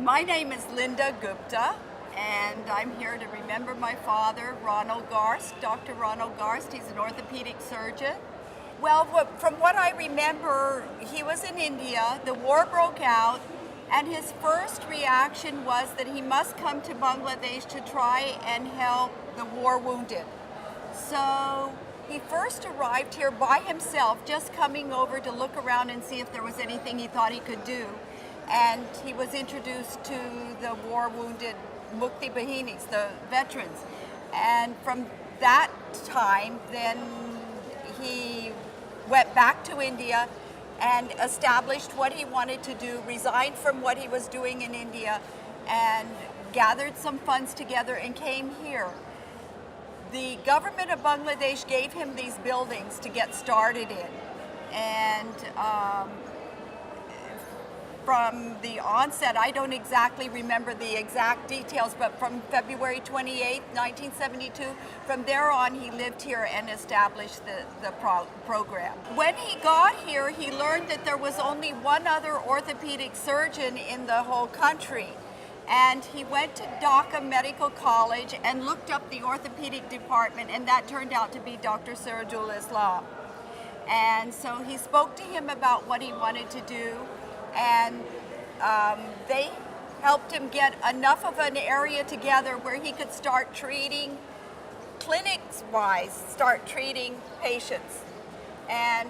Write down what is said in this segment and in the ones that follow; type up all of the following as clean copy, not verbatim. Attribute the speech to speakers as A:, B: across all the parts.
A: My name is Linda Gupta, and I'm here to remember my father, Ronal Garst, Dr. Ronal Garst. He's an orthopedic surgeon. Well, from what I remember, he was in India, the war broke out, and his first reaction was that he must come to Bangladesh to try and help the war wounded. So he first arrived here by himself, just coming over to look around and see if there was anything he thought he could do. And he was introduced to the war wounded Mukti Bahinis, the veterans. And from that time, then he went back to India and established what he wanted to do, resigned from what he was doing in India, and gathered some funds together and came here. The government of Bangladesh gave him these buildings to get started in. And from the onset, I don't exactly remember the exact details, but from February 28, 1972, from there on he lived here and established the program. When he got here, he learned that there was only one other orthopedic surgeon in the whole country. And he went to Dhaka Medical College and looked up the orthopedic department, and that turned out to be Dr. Sirajul Islam. And so he spoke to him about what he wanted to do, and they helped him get enough of an area together where he could start treating, clinics-wise, start treating patients. And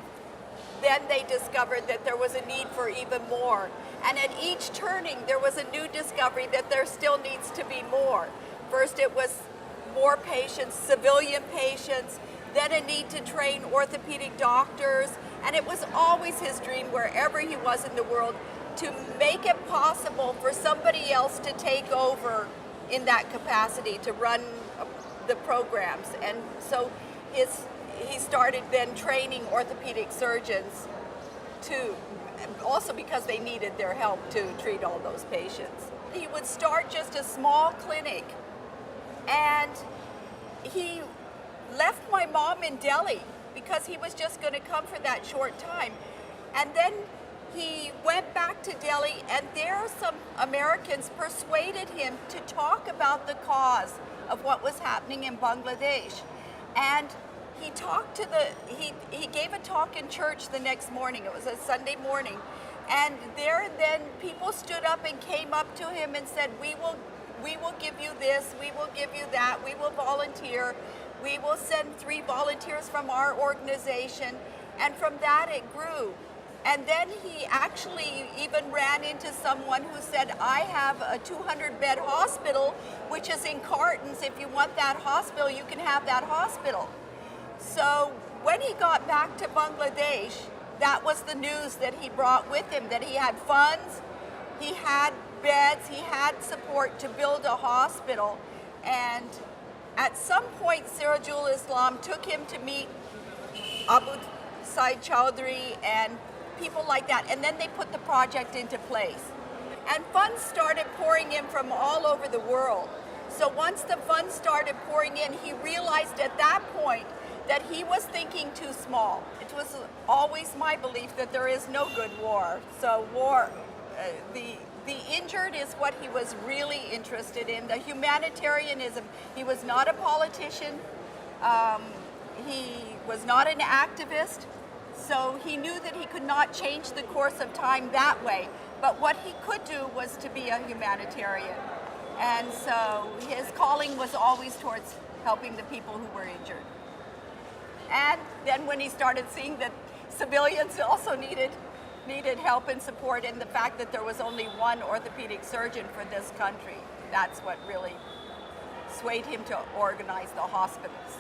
A: then they discovered that there was a need for even more. And at each turning, there was a new discovery that there still needs to be more. First, it was more patients, civilian patients, then a need to train orthopedic doctors, and it was always his dream, wherever he was in the world, to make it possible for somebody else to take over in that capacity, to run the programs. And so he started then training orthopedic surgeons too, also because they needed their help to treat all those patients. He would start just a small clinic, and he left my mom in Delhi because he was just going to come for that short time. And then he went back to Delhi, and there some Americans persuaded him to talk about the cause of what was happening in Bangladesh. And he talked to he gave a talk in church the next morning. It was a Sunday morning. And there and then people stood up and came up to him and said, we will give you this, we will give you that, we will volunteer, we will send 3 volunteers from our organization. And from that it grew. And then he actually even ran into someone who said, I have a 200-bed hospital, which is in Cartons. If you want that hospital, you can have that hospital. So when he got back to Bangladesh, that was the news that he brought with him, that he had funds, he had beds, he had support to build a hospital. And at some point, Sirajul Islam took him to meet Abu Said Chowdhury and people like that, and then they put the project into place. And funds started pouring in from all over the world. So once the funds started pouring in, he realized at that point that he was thinking too small. It was always my belief that there is no good war. So the injured is what he was really interested in. The humanitarianism, he was not a politician, he was not an activist, so he knew that he could not change the course of time that way. But what he could do was to be a humanitarian. And so his calling was always towards helping the people who were injured. And then when he started seeing that civilians also needed help and support, and the fact that there was only one orthopedic surgeon for this country, that's what really swayed him to organize the hospitals.